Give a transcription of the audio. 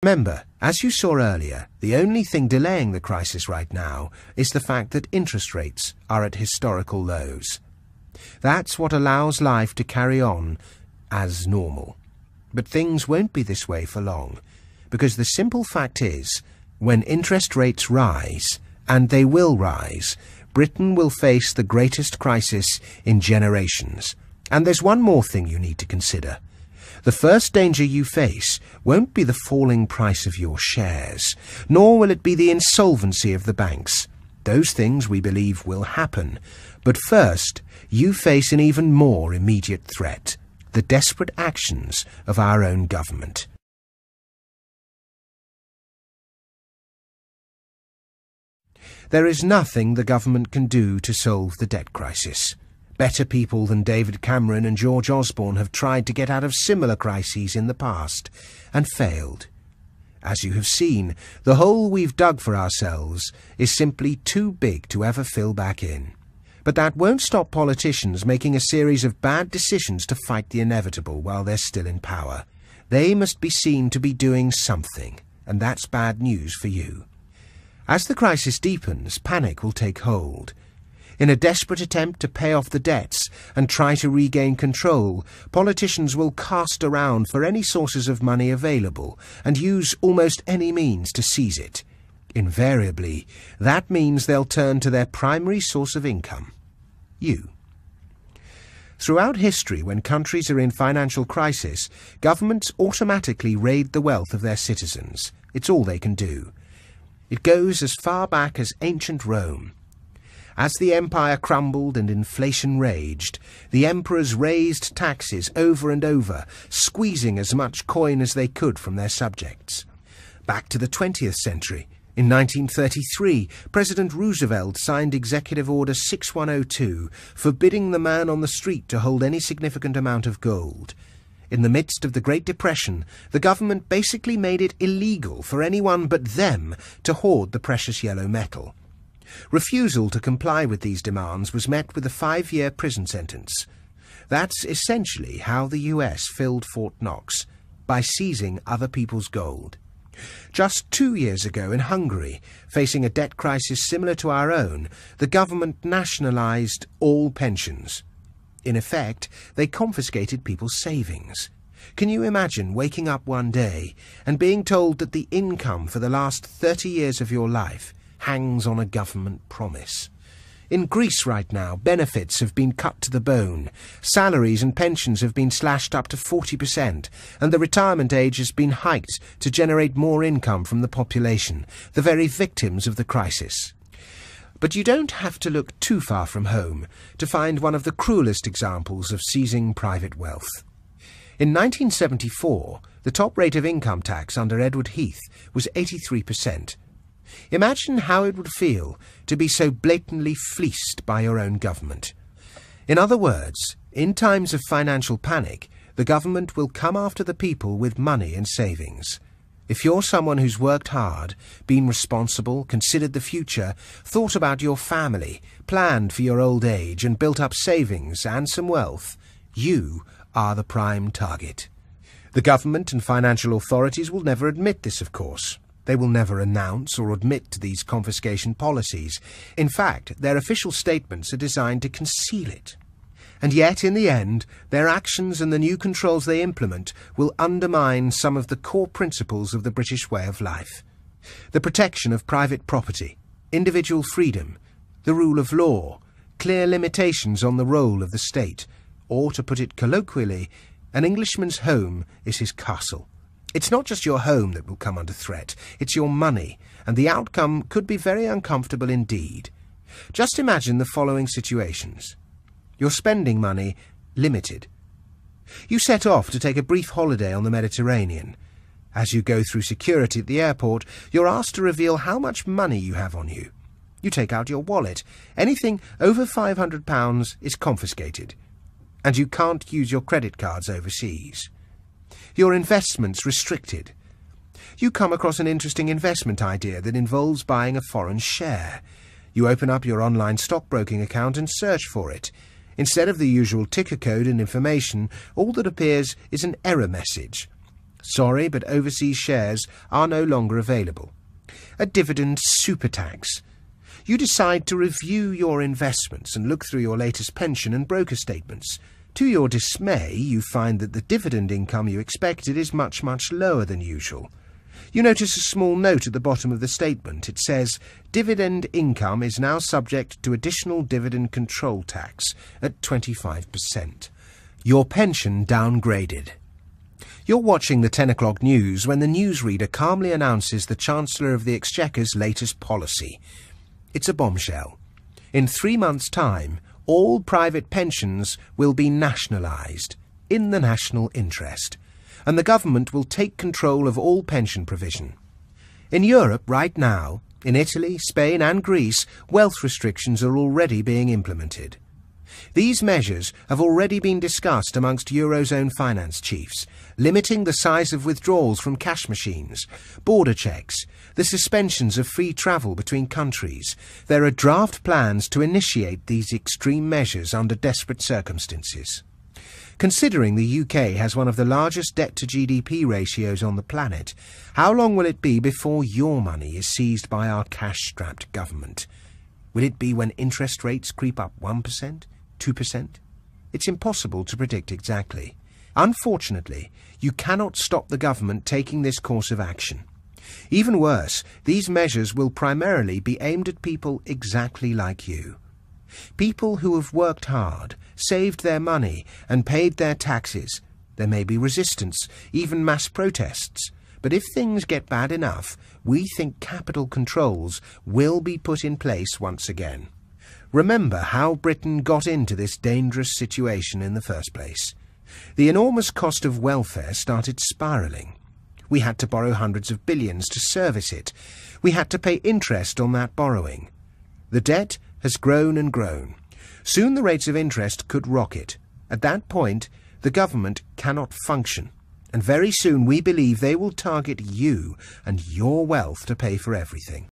Remember, as you saw earlier, the only thing delaying the crisis right now is the fact that interest rates are at historical lows. That's what allows life to carry on as normal. But things won't be this way for long, because the simple fact is, when interest rates rise, and they will rise, Britain will face the greatest crisis in generations. And there's one more thing you need to consider. The first danger you face won't be the falling price of your shares, nor will it be the insolvency of the banks. Those things we believe will happen. But first, you face an even more immediate threat, the desperate actions of our own government. There is nothing the government can do to solve the debt crisis. Better people than David Cameron and George Osborne have tried to get out of similar crises in the past, and failed. As you have seen, the hole we've dug for ourselves is simply too big to ever fill back in. But that won't stop politicians making a series of bad decisions to fight the inevitable while they're still in power. They must be seen to be doing something, and that's bad news for you. As the crisis deepens, panic will take hold. In a desperate attempt to pay off the debts and try to regain control, politicians will cast around for any sources of money available and use almost any means to seize it. Invariably, that means they'll turn to their primary source of income: you. Throughout history, when countries are in financial crisis, governments automatically raid the wealth of their citizens. It's all they can do. It goes as far back as ancient Rome. As the empire crumbled and inflation raged, the emperors raised taxes over and over, squeezing as much coin as they could from their subjects. Back to the 20th century, in 1933, President Roosevelt signed Executive Order 6102, forbidding the man on the street to hold any significant amount of gold. In the midst of the Great Depression, the government basically made it illegal for anyone but them to hoard the precious yellow metal. Refusal to comply with these demands was met with a 5-year prison sentence. That's essentially how the US filled Fort Knox, by seizing other people's gold. Just 2 years ago in Hungary, facing a debt crisis similar to our own, the government nationalized all pensions. In effect, they confiscated people's savings. Can you imagine waking up one day and being told that the income for the last 30 years of your life hangs on a government promise? In Greece right now, benefits have been cut to the bone, salaries and pensions have been slashed up to 40%, and the retirement age has been hiked to generate more income from the population, the very victims of the crisis. But you don't have to look too far from home to find one of the cruelest examples of seizing private wealth. In 1974, the top rate of income tax under Edward Heath was 83%. Imagine how it would feel to be so blatantly fleeced by your own government. In other words, in times of financial panic, the government will come after the people with money and savings. If you're someone who's worked hard, been responsible, considered the future, thought about your family, planned for your old age, and built up savings and some wealth, you are the prime target. The government and financial authorities will never admit this, of course. They will never announce or admit to these confiscation policies. In fact, their official statements are designed to conceal it. And yet, in the end, their actions and the new controls they implement will undermine some of the core principles of the British way of life. The protection of private property, individual freedom, the rule of law, clear limitations on the role of the state, or, to put it colloquially, an Englishman's home is his castle. It's not just your home that will come under threat, it's your money, and the outcome could be very uncomfortable indeed. Just imagine the following situations. Your spending money limited. You set off to take a brief holiday on the Mediterranean. As you go through security at the airport, you're asked to reveal how much money you have on you. You take out your wallet. Anything over £500 is confiscated. And you can't use your credit cards overseas. Your investments restricted. You come across an interesting investment idea that involves buying a foreign share. You open up your online stockbroking account and search for it. Instead of the usual ticker code and information, all that appears is an error message. Sorry, but overseas shares are no longer available. A dividend super tax. You decide to review your investments and look through your latest pension and broker statements. To your dismay, you find that the dividend income you expected is much, much lower than usual. You notice a small note at the bottom of the statement. It says, dividend income is now subject to additional dividend control tax at 25%. Your pension downgraded. You're watching the 10 o'clock news when the newsreader calmly announces the Chancellor of the Exchequer's latest policy. It's a bombshell. In 3 months' time, all private pensions will be nationalised in the national interest, and the government will take control of all pension provision. In Europe right now, in Italy, Spain and Greece, wealth restrictions are already being implemented. These measures have already been discussed amongst Eurozone finance chiefs, limiting the size of withdrawals from cash machines, border checks, the suspensions of free travel between countries. There are draft plans to initiate these extreme measures under desperate circumstances. Considering the UK has one of the largest debt-to-GDP ratios on the planet, how long will it be before your money is seized by our cash-strapped government? Will it be when interest rates creep up 1%, 2%? It's impossible to predict exactly. Unfortunately, you cannot stop the government taking this course of action. Even worse, these measures will primarily be aimed at people exactly like you. People who have worked hard, saved their money and paid their taxes. There may be resistance, even mass protests. But if things get bad enough, we think capital controls will be put in place once again. Remember how Britain got into this dangerous situation in the first place. The enormous cost of welfare started spiralling. We had to borrow hundreds of billions to service it. We had to pay interest on that borrowing. The debt has grown and grown. Soon the rates of interest could rocket. At that point, the government cannot function. And very soon we believe they will target you and your wealth to pay for everything.